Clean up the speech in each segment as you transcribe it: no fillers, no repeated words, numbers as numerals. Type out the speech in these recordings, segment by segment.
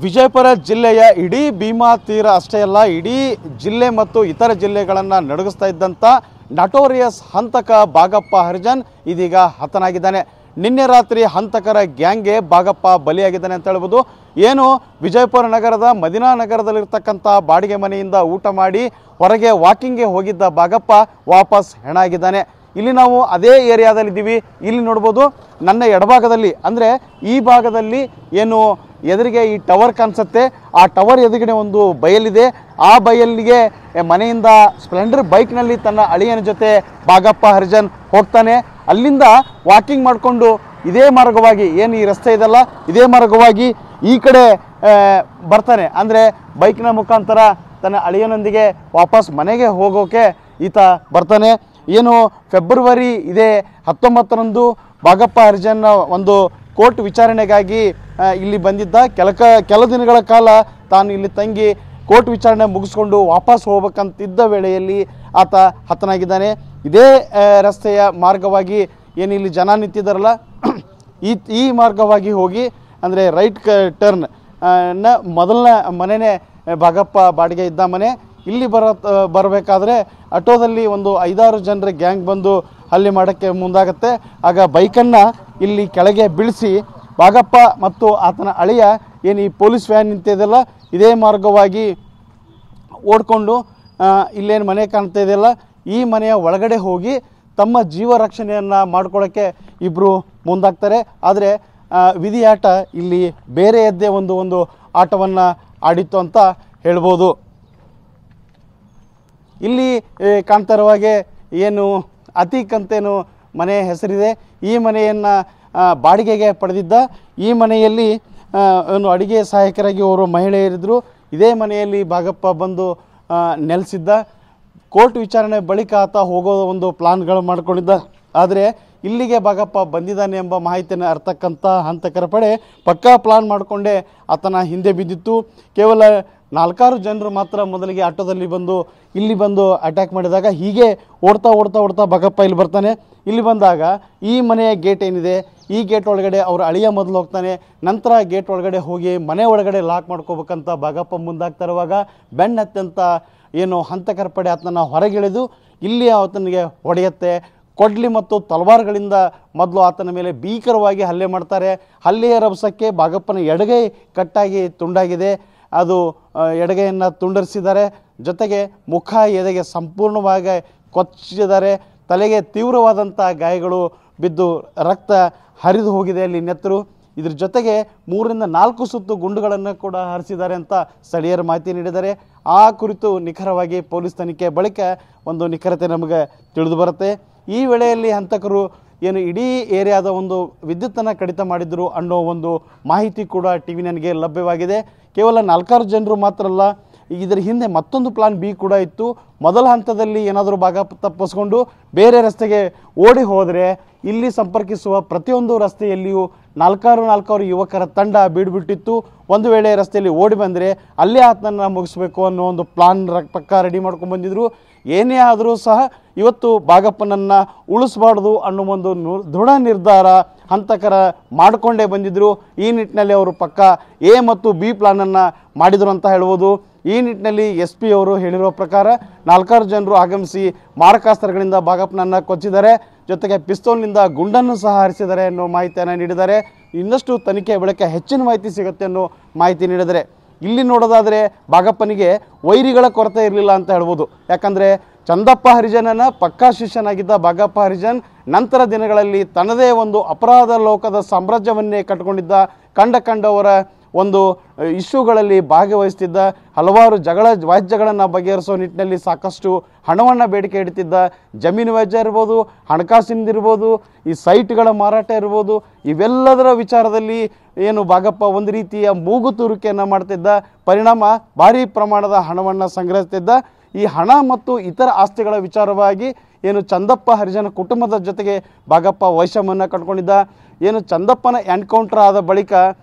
ವಿಜಯಪುರ ಜಿಲ್ಲೆಯ ಇಡೀ ಭೀಮಾ ತೀರ ಅಷ್ಟೇ ಅಲ್ಲ, ಇಡೀ ಜಿಲ್ಲೆ ಮತ್ತು ಇತರ ಜಿಲ್ಲೆಗಳನ್ನು ನಡುಗಿಸ್ತಾ ಇದ್ದಂಥ ನಟೋರಿಯಸ್ ಹಂತಕ ಬಾಗಪ್ಪ ಹರಿಜನ್ ಇದೀಗ ಹತನಾಗಿದ್ದಾನೆ. ನಿನ್ನೆ ರಾತ್ರಿ ಹಂತಕರ ಗ್ಯಾಂಗ್ಗೆ ಬಾಗಪ್ಪ ಬಲಿಯಾಗಿದ್ದಾನೆ ಅಂತ ಹೇಳ್ಬೋದು. ಏನು ವಿಜಯಪುರ ನಗರದ ಮದಿನಾ ನಗರದಲ್ಲಿರ್ತಕ್ಕಂಥ ಬಾಡಿಗೆ ಮನೆಯಿಂದ ಊಟ ಮಾಡಿ ಹೊರಗೆ ವಾಕಿಂಗ್ಗೆ ಹೋಗಿದ್ದ ಬಾಗಪ್ಪ ವಾಪಸ್ ಹೆಣಾಗಿದ್ದಾನೆ. ಇಲ್ಲಿ ನಾವು ಅದೇ ಏರಿಯಾದಲ್ಲಿದ್ದೀವಿ. ಇಲ್ಲಿ ನೋಡ್ಬೋದು ನನ್ನ ಎಡಭಾಗದಲ್ಲಿ ಅಂದರೆ ಈ ಭಾಗದಲ್ಲಿ ಏನು ಎದುರಿಗೆ ಈ ಟವರ್ ಕಾಣಿಸುತ್ತೆ, ಆ ಟವರ್ ಎದುರುಗಡೆ ಒಂದು ಬಯಲಿದೆ. ಆ ಬಯಲಿಗೆ ಮನೆಯಿಂದ ಸ್ಪ್ಲೆಂಡರ್ ಬೈಕ್ನಲ್ಲಿ ತನ್ನ ಅಳಿಯನ ಜೊತೆ ಬಾಗಪ್ಪ ಹರಿಜನ್ ಹೋಗ್ತಾನೆ. ಅಲ್ಲಿಂದ ವಾಕಿಂಗ್ ಮಾಡಿಕೊಂಡು ಇದೇ ಮಾರ್ಗವಾಗಿ ಏನು ಈ ರಸ್ತೆ ಇದೆಲ್ಲ ಇದೇ ಮಾರ್ಗವಾಗಿ ಈ ಕಡೆ ಬರ್ತಾನೆ. ಅಂದರೆ ಬೈಕ್ನ ಮುಖಾಂತರ ತನ್ನ ಅಳಿಯನೊಂದಿಗೆ ವಾಪಸ್ ಮನೆಗೆ ಹೋಗೋಕೆ ಈತ ಬರ್ತಾನೆ. ಏನು ಫೆಬ್ರವರಿ 19ರಂದು ಬಾಗಪ್ಪ ಹರಿಜನ್ ಒಂದು ಕೋರ್ಟ್ ವಿಚಾರಣೆಗಾಗಿ ಇಲ್ಲಿ ಬಂದಿದ್ದ. ಕೆಲ ದಿನಗಳ ಕಾಲ ತಾನು ಇಲ್ಲಿ ತಂಗಿ ಕೋರ್ಟ್ ವಿಚಾರಣೆ ಮುಗಿಸ್ಕೊಂಡು ವಾಪಸ್ ಹೋಗ್ಬೇಕಂತಿದ್ದ ವೇಳೆಯಲ್ಲಿ ಆತ ಹತನಾಗಿದ್ದಾನೆ. ಇದೇ ರಸ್ತೆಯ ಮಾರ್ಗವಾಗಿ ಏನು ಇಲ್ಲಿ ಜನ ನಿಂತಿದ್ದಾರಲ್ಲ, ಈ ಮಾರ್ಗವಾಗಿ ಹೋಗಿ ಅಂದರೆ ರೈಟ್ ಟರ್ನ್ ಮೊದಲನೇ ಮನೆಯೇ ಬಾಗಪ್ಪ ಬಾಡಿಗೆ ಇದ್ದ ಮನೆ. ಇಲ್ಲಿ ಬರಬೇಕಾದ್ರೆ ಆಟೋದಲ್ಲಿ ಒಂದು 5-6 ಜನರ ಗ್ಯಾಂಗ್ ಬಂದು ಹಲ್ಲೆ ಮಾಡೋಕ್ಕೆ ಮುಂದಾಗುತ್ತೆ. ಆಗ ಬೈಕನ್ನು ಇಲ್ಲಿ ಕೆಳಗೆ ಬೀಳಿಸಿ ಬಾಗಪ್ಪ ಮತ್ತು ಆತನ ಅಳಿಯ ಏನು ಈ ಪೊಲೀಸ್ ವ್ಯಾನ್ ನಿಂತಿದೆಯಲ್ಲ ಇದೇ ಮಾರ್ಗವಾಗಿ ಓಡಿಕೊಂಡು ಇಲ್ಲೇನು ಮನೆ ಕಾಣ್ತಾ ಇದೆಯಲ್ಲ ಈ ಮನೆಯ ಒಳಗಡೆ ಹೋಗಿ ತಮ್ಮ ಜೀವ ರಕ್ಷಣೆಯನ್ನು ಮಾಡ್ಕೊಳ್ಳೋಕ್ಕೆ ಇಬ್ಬರು ಮುಂದಾಗ್ತಾರೆ. ಆದರೆ ವಿಧಿಯಾಟ ಇಲ್ಲಿ ಬೇರೆಯದ್ದೇ ಒಂದು ಆಟವನ್ನು ಆಡಿತ್ತು ಅಂತ ಹೇಳ್ಬೋದು. ಇಲ್ಲಿ ಕಾಣ್ತಾ ಇರುವ ಹಾಗೆ ಏನು ಅತೀಕ್ ಅಂತೇನು ಮನೆ ಹೆಸರಿದೆ. ಈ ಮನೆಯನ್ನು ಬಾಡಿಗೆಗೆ ಪಡೆದಿದ್ದ. ಈ ಮನೆಯಲ್ಲಿ ಏನು ಅಡುಗೆ ಸಹಾಯಕರಾಗಿ ಅವರು ಮಹಿಳೆಯರಿದ್ದರು. ಇದೇ ಮನೆಯಲ್ಲಿ ಬಾಗಪ್ಪ ಬಂದು ನೆಲೆಸಿದ್ದ. ಕೋರ್ಟ್ ವಿಚಾರಣೆ ಬಳಿಕ ಆತ ಹೋಗೋ ಒಂದು ಪ್ಲಾನ್ಗಳು ಮಾಡ್ಕೊಂಡಿದ್ದ. ಆದರೆ ಇಲ್ಲಿಗೆ ಬಾಗಪ್ಪ ಬಂದಿದ್ದಾನೆ ಎಂಬ ಮಾಹಿತಿಯನ್ನು ಅರ್ತಕ್ಕಂಥ ಹಂತಕರ ಪಡೆ ಪಕ್ಕಾ ಪ್ಲಾನ್ ಮಾಡಿಕೊಂಡೇ ಆತನ ಹಿಂದೆ ಬಿದ್ದಿತ್ತು. ಕೇವಲ 4-6 ಜನರು ಮಾತ್ರ ಮೊದಲಿಗೆ ಆಟೋದಲ್ಲಿ ಇಲ್ಲಿ ಬಂದು ಅಟ್ಯಾಕ್ ಮಾಡಿದಾಗ ಹೀಗೆ ಓಡ್ತಾ ಬಾಗಪ್ಪ ಇಲ್ಲಿ ಬರ್ತಾನೆ. ಇಲ್ಲಿ ಬಂದಾಗ ಈ ಮನೆಯ ಗೇಟ್ ಏನಿದೆ ಈ ಗೇಟ್ ಒಳಗಡೆ ಅವ್ರ ಅಳಿಯ ಮೊದಲು ಹೋಗ್ತಾನೆ. ನಂತರ ಗೇಟ್ ಒಳಗಡೆ ಹೋಗಿ ಮನೆ ಒಳಗಡೆ ಲಾಕ್ ಮಾಡ್ಕೋಬೇಕಂತ ಬಾಗಪ್ಪ ಮುಂದಾಗ್ತಾ ಇರುವಾಗ ಬೆನ್ನತ್ತಂತ ಏನು ಹಂತಕರ ಪಡೆ ಆತನ ಹೊರಗಿಳಿದು ಇಲ್ಲಿ ಆತನಿಗೆ ಹೊಡೆಯುತ್ತೆ. ಕೊಡ್ಲಿ ಮತ್ತು ತಲವಾರುಗಳಿಂದ ಮೊದಲು ಆತನ ಮೇಲೆ ಭೀಕರವಾಗಿ ಹಲ್ಲೆ ಮಾಡ್ತಾರೆ. ಹಲ್ಲೆಯ ರಭಸಕ್ಕೆ ಬಾಗಪ್ಪನ ಎಡಗೈ ಕಟ್ಟಾಗಿ ತುಂಡಾಗಿದೆ. ಅದು ಎಡಗೈಯನ್ನು ತುಂಡರಿಸಿದ್ದಾರೆ. ಜೊತೆಗೆ ಮುಖ ಎದೆಗೆ ಸಂಪೂರ್ಣವಾಗಿ ಕೊಚ್ಚಿದ್ದಾರೆ. ತಲೆಗೆ ತೀವ್ರವಾದಂಥ ಗಾಯಗಳು ಬಿದ್ದು ರಕ್ತ ಹರಿದು ಹೋಗಿದೆ ಅಲ್ಲಿ ನೆತ್ತರು. ಇದ್ರ ಜೊತೆಗೆ 3-4 ಸುತ್ತು ಗುಂಡುಗಳನ್ನು ಕೂಡ ಹಾರಿಸಿದ್ದಾರೆ ಅಂತ ಸ್ಥಳೀಯರು ಮಾಹಿತಿ ನೀಡಿದ್ದಾರೆ. ಆ ಕುರಿತು ನಿಖರವಾಗಿ ಪೊಲೀಸ್ ತನಿಖೆ ಬಳಿಕ ಒಂದು ನಿಖರತೆ ನಮಗೆ ತಿಳಿದು ಬರುತ್ತೆ. ಈ ವೇಳೆಯಲ್ಲಿ ಹಂತಕರು ಏನು ಇಡೀ ಏರಿಯಾದ ಒಂದು ವಿದ್ಯುತ್ತನ್ನು ಕಡಿತ ಮಾಡಿದ್ರು ಅನ್ನೋ ಒಂದು ಮಾಹಿತಿ ಕೂಡ TV9ಗೆ ಲಭ್ಯವಾಗಿದೆ. ಕೇವಲ 4-6 ಜನರು ಮಾತ್ರ ಅಲ್ಲ, ಇದರ ಹಿಂದೆ ಮತ್ತೊಂದು ಪ್ಲಾನ್ ಬಿ ಕೂಡ ಇತ್ತು. ಮೊದಲ ಹಂತದಲ್ಲಿ ಏನಾದರೂ ಭಾಗ ತಪ್ಪಿಸ್ಕೊಂಡು ಬೇರೆ ರಸ್ತೆಗೆ ಓಡಿ ಹೋದರೆ ಇಲ್ಲಿ ಸಂಪರ್ಕಿಸುವ ಪ್ರತಿಯೊಂದು ರಸ್ತೆಯಲ್ಲಿಯೂ 4 ಯುವಕರ ತಂಡ ಬೀಡ್ಬಿಟ್ಟಿತ್ತು. ಒಂದು ವೇಳೆ ರಸ್ತೆಯಲ್ಲಿ ಓಡಿ ಬಂದರೆ ಅಲ್ಲೇ ಆತನನ್ನು ಮುಗಿಸ್ಬೇಕು ಅನ್ನೋ ಒಂದು ಪ್ಲಾನ್ ಪಕ್ಕ ರೆಡಿ ಮಾಡ್ಕೊಂಡು ಬಂದಿದ್ರು. ಏನೇ ಆದರೂ ಸಹ ಇವತ್ತು ಬಾಗಪ್ಪನನ್ನು ಉಳಿಸಬಾರ್ದು ಅನ್ನೋ ಒಂದು ದೃಢ ನಿರ್ಧಾರ ಹಂತಕರ ಮಾಡಿಕೊಂಡೇ ಬಂದಿದ್ದರು. ಈ ನಿಟ್ಟಿನಲ್ಲಿ ಅವರು ಪಕ್ಕ ಎ ಮತ್ತು ಬಿ ಪ್ಲಾನನ್ನು ಮಾಡಿದರು ಅಂತ ಹೇಳ್ಬೋದು. ಈ ನಿಟ್ಟಿನಲ್ಲಿ SP ಅವರು ಹೇಳಿರೋ ಪ್ರಕಾರ 4 ಜನರು ಆಗಮಿಸಿ ಮಾರಕಾಸ್ತ್ರಗಳಿಂದ ಬಾಗಪ್ಪನನ್ನು ಕೊಚ್ಚಿದ್ದಾರೆ. ಜೊತೆಗೆ ಪಿಸ್ತೂಲ್ನಿಂದ ಗುಂಡನ್ನು ಸಹ ಹಾರಿಸಿದ್ದಾರೆ ಅನ್ನೋ ಮಾಹಿತಿಯನ್ನು ನೀಡಿದ್ದಾರೆ. ಇನ್ನಷ್ಟು ತನಿಖೆ ಬಳಿಕ ಹೆಚ್ಚಿನ ಮಾಹಿತಿ ಸಿಗುತ್ತೆ ಅನ್ನೋ ಮಾಹಿತಿ ನೀಡಿದ್ದಾರೆ. ಇಲ್ಲಿ ನೋಡೋದಾದರೆ ಬಾಗಪ್ಪನಿಗೆ ವೈರಿಗಳ ಕೊರತೆ ಇರಲಿಲ್ಲ ಅಂತ ಹೇಳ್ಬೋದು. ಯಾಕಂದರೆ ಚಂದಪ್ಪ ಹರಿಜನನ ಪಕ್ಕಾ ಶಿಷ್ಯನಾಗಿದ್ದ ಬಾಗಪ್ಪ ಹರಿಜನ್ ನಂತರ ದಿನಗಳಲ್ಲಿ ತನ್ನದೇ ಒಂದು ಅಪರಾಧ ಲೋಕದ ಸಾಮ್ರಾಜ್ಯವನ್ನೇ ಕಟ್ಟಿಕೊಂಡಿದ್ದ. ಕಂಡವರ ಒಂದು ಇಶ್ಯೂಗಳಲ್ಲಿ ಭಾಗವಹಿಸ್ತಿದ್ದ. ಹಲವಾರು ವ್ಯಾಜ್ಯಗಳನ್ನು ಬಗೆಹರಿಸೋ ನಿಟ್ಟಿನಲ್ಲಿ ಸಾಕಷ್ಟು ಹಣವನ್ನು ಬೇಡಿಕೆ ಇಡ್ತಿದ್ದ. ಜಮೀನು ವ್ಯಾಜ್ಯ ಇರ್ಬೋದು, ಹಣಕಾಸಿನಿಂದಿರ್ಬೋದು, ಈ ಸೈಟ್ಗಳ ಮಾರಾಟ ಇರ್ಬೋದು, ಇವೆಲ್ಲದರ ವಿಚಾರದಲ್ಲಿ ಏನು ಬಾಗಪ್ಪ ಒಂದು ರೀತಿಯ ಮೂಗು ತೂರಿಕೆಯನ್ನು ಮಾಡ್ತಿದ್ದ. ಪರಿಣಾಮ ಭಾರೀ ಪ್ರಮಾಣದ ಹಣವನ್ನು ಸಂಗ್ರಹಿಸ್ತಿದ್ದ. ಈ ಹಣ ಮತ್ತು ಇತರ ಆಸ್ತಿಗಳ ವಿಚಾರವಾಗಿ ಏನು ಚಂದಪ್ಪ ಹರಿಜನ ಕುಟುಂಬದ ಜೊತೆಗೆ ಬಾಗಪ್ಪ ವೈಷಮ್ಯವನ್ನು ಕಟ್ಕೊಂಡಿದ್ದ. ಏನು ಚಂದಪ್ಪನ ಎನ್ಕೌಂಟರ್ ಆದ ಬಳಿಕ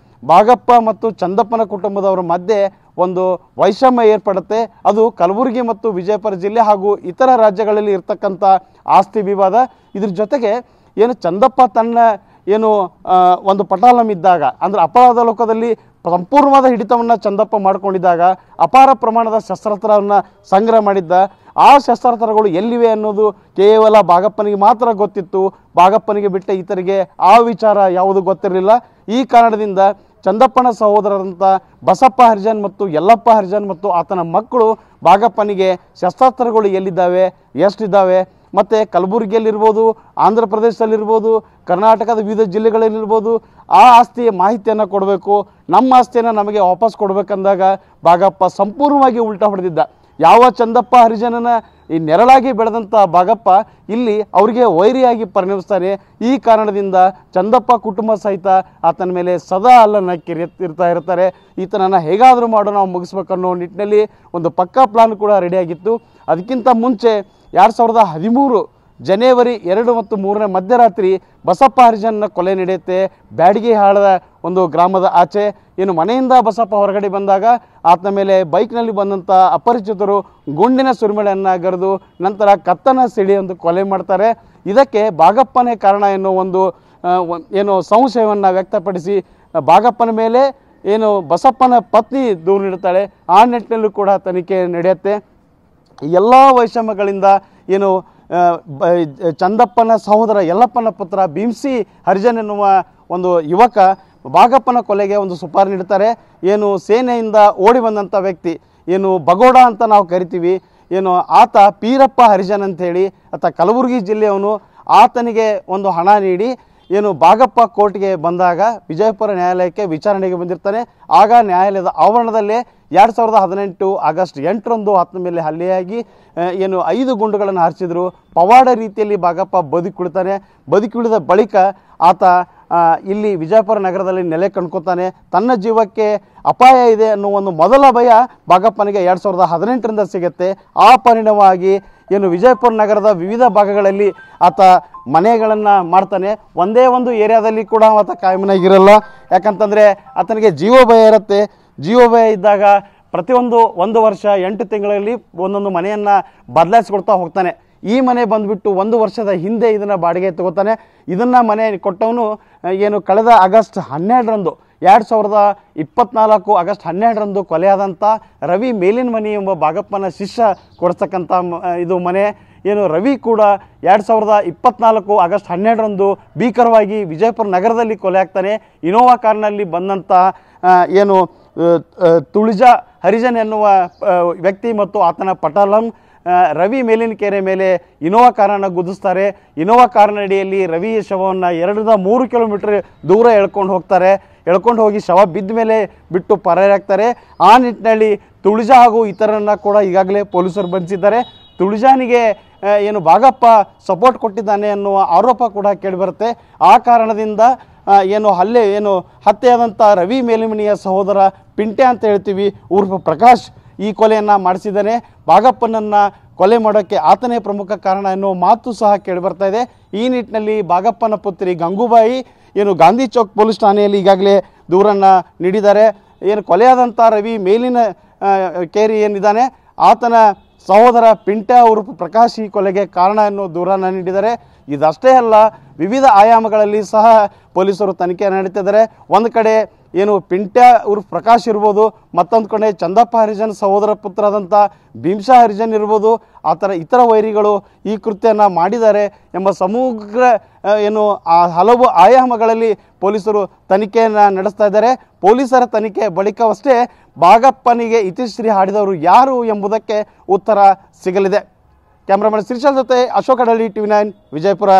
ಬಾಗಪ್ಪ ಮತ್ತು ಚಂದಪ್ಪನ ಕುಟುಂಬದವರ ಮಧ್ಯೆ ಒಂದು ವೈಷಮ್ಯ ಏರ್ಪಡುತ್ತೆ. ಅದು ಕಲಬುರಗಿ ಮತ್ತು ವಿಜಯಪುರ ಜಿಲ್ಲೆ ಹಾಗೂ ಇತರ ರಾಜ್ಯಗಳಲ್ಲಿ ಇರ್ತಕ್ಕಂಥ ಆಸ್ತಿ ವಿವಾದ. ಇದ್ರ ಜೊತೆಗೆ ಏನು ಚಂದಪ್ಪ ತನ್ನ ಏನು ಒಂದು ಪಟಾಲಂ ಇದ್ದಾಗ ಅಂದರೆ ಅಪರಾಧ ಲೋಕದಲ್ಲಿ ಸಂಪೂರ್ಣವಾದ ಹಿಡಿತವನ್ನು ಚಂದಪ್ಪ ಮಾಡಿಕೊಂಡಿದ್ದಾಗ ಅಪಾರ ಪ್ರಮಾಣದ ಶಸ್ತ್ರಾಸ್ತ್ರವನ್ನು ಸಂಗ್ರಹ ಮಾಡಿದ್ದ. ಆ ಶಸ್ತ್ರಾಸ್ತ್ರಗಳು ಎಲ್ಲಿವೆ ಅನ್ನೋದು ಕೇವಲ ಭಾಗಪ್ಪನಿಗೆ ಮಾತ್ರ ಗೊತ್ತಿತ್ತು. ಭಾಗಪ್ಪನಿಗೆ ಬಿಟ್ಟ ಇತರಿಗೆ ಆ ವಿಚಾರ ಯಾವುದು ಗೊತ್ತಿರಲಿಲ್ಲ. ಈ ಕಾರಣದಿಂದ ಚಂದಪ್ಪನ ಸಹೋದರರಂಥ ಬಸಪ್ಪ ಹರಿಜನ್ ಮತ್ತು ಯಲ್ಲಪ್ಪ ಹರಿಜನ್ ಮತ್ತು ಆತನ ಮಕ್ಕಳು ಭಾಗಪ್ಪನಿಗೆ ಶಸ್ತ್ರಾಸ್ತ್ರಗಳು ಎಲ್ಲಿದ್ದಾವೆ, ಎಷ್ಟಿದ್ದಾವೆ, ಮತ್ತು ಕಲಬುರಗಿಯಲ್ಲಿರ್ಬೋದು, ಆಂಧ್ರ ಪ್ರದೇಶದಲ್ಲಿರ್ಬೋದು, ಕರ್ನಾಟಕದ ವಿವಿಧ ಜಿಲ್ಲೆಗಳಲ್ಲಿರ್ಬೋದು ಆ ಆಸ್ತಿಯ ಮಾಹಿತಿಯನ್ನು ಕೊಡಬೇಕು, ನಮ್ಮ ಆಸ್ತಿಯನ್ನು ನಮಗೆ ವಾಪಸ್ ಕೊಡಬೇಕಂದಾಗ ಭಾಗಪ್ಪ ಸಂಪೂರ್ಣವಾಗಿ ಉಲ್ಟಾ ಹೊಡೆದಿದ್ದ. ಯಾವ ಚಂದಪ್ಪ ಹರಿಜನನ ಈ ನೆರಳಾಗಿ ಬೆಳೆದಂಥ ಭಾಗಪ್ಪ ಇಲ್ಲಿ ಅವರಿಗೆ ವೈರಿಯಾಗಿ ಪರಿಣಮಿಸ್ತಾನೆ. ಈ ಕಾರಣದಿಂದ ಚಂದಪ್ಪ ಕುಟುಂಬ ಸಹಿತ ಆತನ ಮೇಲೆ ಸದಾ ಅಲ್ಲನ್ನು ಕಿರಿಯುತ್ತಾ ಇರ್ತಾರೆ. ಈತನನ್ನು ಹೇಗಾದರೂ ಮಾಡೋ ನಾವು ಮುಗಿಸ್ಬೇಕನ್ನೋ ನಿಟ್ಟಿನಲ್ಲಿ ಒಂದು ಪಕ್ಕಾ ಪ್ಲಾನ್ ಕೂಡ ರೆಡಿಯಾಗಿತ್ತು. ಅದಕ್ಕಿಂತ ಮುಂಚೆ 2013 ಜನವರಿ 2 ಮತ್ತು 3ನೇ ಮಧ್ಯರಾತ್ರಿ ಬಸಪ್ಪ ಹರಿಜನ್ನ ಕೊಲೆ ನಡೆಯುತ್ತೆ. ಬ್ಯಾಡಗಿ ಹಾಳದ ಒಂದು ಗ್ರಾಮದ ಆಚೆ. ಏನು ಮನೆಯಿಂದ ಬಸಪ್ಪ ಹೊರಗಡೆ ಬಂದಾಗ ಆತನ ಮೇಲೆ ಬೈಕ್ನಲ್ಲಿ ಬಂದಂಥ ಅಪರಿಚಿತರು ಗುಂಡಿನ ಸುರಿಮಳೆಯನ್ನು ಗರೆದು ನಂತರ ಕತ್ತನ ಸಿಡಿ ಒಂದು ಕೊಲೆ ಮಾಡ್ತಾರೆ. ಇದಕ್ಕೆ ಭಾಗಪ್ಪನೇ ಕಾರಣ ಎನ್ನುವ ಒಂದು ಏನು ಸಂಶಯವನ್ನು ವ್ಯಕ್ತಪಡಿಸಿ ಭಾಗಪ್ಪನ ಮೇಲೆ ಏನು ಬಸಪ್ಪನ ಪತ್ನಿ ದೂರು ನೀಡುತ್ತಾಳೆ. ಆ ನಿಟ್ಟಿನಲ್ಲೂ ಕೂಡ ತನಿಖೆ ನಡೆಯುತ್ತೆ. ಎಲ್ಲ ವೈಷಮ್ಯಗಳಿಂದ ಏನು ಚಂದಪ್ಪನ ಸಹೋದರ ಯಲ್ಲಪ್ಪನ ಪುತ್ರ ಭೀಮ್ಸಿ ಹರಿಜನ್ ಎನ್ನುವ ಒಂದು ಯುವಕ ಭಾಗಪ್ಪನ ಕೊಲೆಗೆ ಒಂದು ಸುಪಾರಿ ನೀಡ್ತಾರೆ. ಏನು ಸೇನೆಯಿಂದ ಓಡಿ ಬಂದಂಥ ವ್ಯಕ್ತಿ ಏನು ಬಗೋಡ ಅಂತ ನಾವು ಕರಿತೀವಿ, ಏನು ಆತ ಪೀರಪ್ಪ ಹರಿಜನ್ ಅಂಥೇಳಿ ಆತ ಕಲಬುರಗಿ ಜಿಲ್ಲೆಯವನು. ಆತನಿಗೆ ಒಂದು ಹಣ ನೀಡಿ ಏನು ಭಾಗಪ್ಪ ಕೋರ್ಟ್ಗೆ ಬಂದಾಗ ವಿಜಯಪುರ ನ್ಯಾಯಾಲಯಕ್ಕೆ ವಿಚಾರಣೆಗೆ ಬಂದಿರ್ತಾನೆ. ಆಗ ನ್ಯಾಯಾಲಯದ ಆವರಣದಲ್ಲೇ 2018 ಆಗಸ್ಟ್ 8ರಂದು ಆತನ ಮೇಲೆ ಹಲ್ಲೆಯಾಗಿ ಏನು 5 ಗುಂಡುಗಳನ್ನು ಹಾರಿಸಿದ್ರು. ಪವಾಡ ರೀತಿಯಲ್ಲಿ ಭಾಗಪ್ಪ ಬದುಕುಳಿತಾನೆ. ಬದುಕುಳಿದ ಬಳಿಕ ಆತ ಇಲ್ಲಿ ವಿಜಯಪುರ ನಗರದಲ್ಲಿ ನೆಲೆ ಕಂಡ್ಕೊತಾನೆ. ತನ್ನ ಜೀವಕ್ಕೆ ಅಪಾಯ ಇದೆ ಅನ್ನೋ ಒಂದು ಮೊದಲ ಭಯ ಭಾಗಪ್ಪನಿಗೆ 2018ರಿಂದ ಸಿಗುತ್ತೆ. ಆ ಪರಿಣಾಮವಾಗಿ ಏನು ವಿಜಯಪುರ ನಗರದ ವಿವಿಧ ಭಾಗಗಳಲ್ಲಿ ಆತ ಮನೆಗಳನ್ನು ಮಾಡ್ತಾನೆ. ಒಂದೇ ಒಂದು ಏರಿಯಾದಲ್ಲಿ ಕೂಡ ಆತ ಕಾಯಮನಾಗಿರಲ್ಲ. ಯಾಕಂತಂದರೆ ಆತನಿಗೆ ಜೀವ ಭಯ ಇರುತ್ತೆ. ಜೀವ ಭಯ ಇದ್ದಾಗ ಪ್ರತಿಯೊಂದು 1 ವರ್ಷ 8 ತಿಂಗಳಲ್ಲಿ ಒಂದೊಂದು ಮನೆಯನ್ನು ಬದಲಾಯಿಸ್ಕೊಡ್ತಾ ಹೋಗ್ತಾನೆ. ಈ ಮನೆ ಬಂದುಬಿಟ್ಟು 1 ವರ್ಷದ ಹಿಂದೆ ಇದನ್ನು ಬಾಡಿಗೆ ತಗೋತಾನೆ. ಇದನ್ನು ಮನೆ ಕೊಟ್ಟವನು ಏನು ಕಳೆದ ಆಗಸ್ಟ್ 12ರಂದು 2024 ಆಗಸ್ಟ್ 12ರಂದು ಕೊಲೆಯಾದಂಥ ರವಿ ಮೇಲಿನ ಮನಿ ಎಂಬ ಭಾಗಪ್ಪನ ಶಿಷ್ಯ ಕೊಡಿಸ್ತಕ್ಕಂಥ ಇದು ಮನೆ. ಏನು ರವಿ ಕೂಡ 2024 ಆಗಸ್ಟ್ 12ರಂದು ಭೀಕರವಾಗಿ ವಿಜಯಪುರ ನಗರದಲ್ಲಿ ಕೊಲೆ ಆಗ್ತಾನೆ. ಇನೋವಾ ಕಾರ್ನಲ್ಲಿ ಬಂದಂಥ ಏನು ತುಳಿಜಾ ಹರಿಜನ್ ಎನ್ನುವ ವ್ಯಕ್ತಿ ಮತ್ತು ಆತನ ಪಟಾಲಂ ರವಿ ಮೇಲಿನ ಕೆರೆ ಮೇಲೆ ಇನೋವಾ ಕಾರನ್ನು ಗುದ್ದಿಸ್ತಾರೆ. ಇನೋವಾ ಕಾರಿನಡಿಯಲ್ಲಿ ರವಿ ಶವವನ್ನು 2-3 ಕಿಲೋಮೀಟರ್ ದೂರ ಎಳ್ಕೊಂಡು ಹೋಗ್ತಾರೆ. ಎಳ್ಕೊಂಡು ಹೋಗಿ ಶವ ಬಿದ್ದ ಮೇಲೆ ಬಿಟ್ಟು ಪರಾರಾಗ್ತಾರೆ. ಆ ನಿಟ್ಟಿನಲ್ಲಿ ತುಳಿಜಾ ಹಾಗೂ ಇತರರನ್ನು ಕೂಡ ಈಗಾಗಲೇ ಪೊಲೀಸರು ಬಂಧಿಸಿದ್ದಾರೆ. ತುಳಿಜಾನಿಗೆ ಏನು ಭಾಗಪ್ಪ ಸಪೋರ್ಟ್ ಕೊಟ್ಟಿದ್ದಾನೆ ಅನ್ನುವ ಆರೋಪ ಕೂಡ ಕೇಳಿಬರುತ್ತೆ. ಆ ಕಾರಣದಿಂದ ಏನು ಹತ್ಯೆಯಾದಂಥ ರವಿ ಮೇಲಿಮನಿಯ ಸಹೋದರ ಪಿಂಟೆ ಅಂತ ಹೇಳ್ತೀವಿ ಉರ್ಫ್ ಪ್ರಕಾಶ್ ಈ ಕೊಲೆಯನ್ನು ಮಾಡಿಸಿದ್ದಾನೆ. ಭಾಗಪ್ಪನನ್ನು ಕೊಲೆ ಮಾಡೋಕ್ಕೆ ಆತನೇ ಪ್ರಮುಖ ಕಾರಣ ಎನ್ನುವ ಮಾತು ಸಹ ಕೇಳಿಬರ್ತಾ ಇದೆ. ಈ ನಿಟ್ಟಿನಲ್ಲಿ ಭಾಗಪ್ಪನ ಪುತ್ರಿ ಗಂಗೂಬಾಯಿ ಏನು ಗಾಂಧಿ ಚೌಕ್ ಪೊಲೀಸ್ ಠಾಣೆಯಲ್ಲಿ ಈಗಾಗಲೇ ದೂರನ್ನು ನೀಡಿದ್ದಾರೆ. ಏನು ಕೊಲೆಯಾದಂಥ ರವಿ ಮೇಲಿನ ಕೇರಿ ಏನಿದ್ದಾನೆ ಆತನ ಸಹೋದರ ಪಿಂಟೆ ಉರ್ಫ್ ಪ್ರಕಾಶ್ ಈ ಕೊಲೆಗೆ ಕಾರಣ ಎನ್ನುವ ದೂರನ್ನು ನೀಡಿದ್ದಾರೆ. ಇದಷ್ಟೇ ಅಲ್ಲ, ವಿವಿಧ ಆಯಾಮಗಳಲ್ಲಿ ಸಹ ಪೊಲೀಸರು ತನಿಖೆ ನಡೆತಿದ್ದಾರೆ. ಒಂದು ಕಡೆ ಏನು ಪಿಂಟ್ಯಾ ಉರ್ಫ್ ಪ್ರಕಾಶ್ ಇರ್ಬೋದು, ಮತ್ತೊಂದು ಕಡೆ ಚಂದಪ್ಪ ಹರಿಜನ್ ಸಹೋದರ ಪುತ್ರರಾದಂಥ ಭೀಮ್ಸಾ ಹರಿಜನ್ ಇರ್ಬೋದು, ಆ ಥರ ಇತರ ವೈರಿಗಳು ಈ ಕೃತ್ಯನ ಮಾಡಿದ್ದಾರೆ ಎಂಬ ಸಮಗ್ರ ಏನು ಹಲವು ಆಯಾಮಗಳಲ್ಲಿ ಪೊಲೀಸರು ತನಿಖೆಯನ್ನು ನಡೆಸ್ತಾ ಇದ್ದಾರೆ. ಪೊಲೀಸರ ತನಿಖೆ ಬಳಿಕವಷ್ಟೇ ಭಾಗಪ್ಪನಿಗೆ ಇತಿಶ್ರೀ ಹಾಡಿದವರು ಯಾರು ಎಂಬುದಕ್ಕೆ ಉತ್ತರ ಸಿಗಲಿದೆ. ಕ್ಯಾಮ್ರಾಮನ್ ಶ್ರೀಶಾಲ್ ಜೊತೆ ಅಶೋಕ್ ಅಡಳಿ, TV9 ವಿಜಯಪುರ.